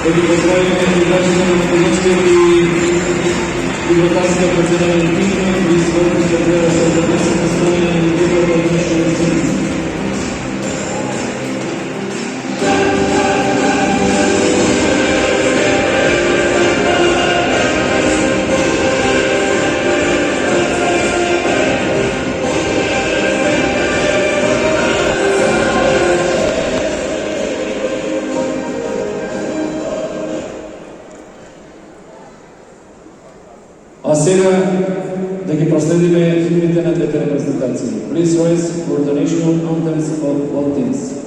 da bi pozdravili građane Pomoćke i Brodarska predsjedanja tima i izvolite da treba se odnositi strane i dobro odnošenje sredice. А сега да ги проследиме филмите на двете репрезентации. Please rise for the national anthems of all teams.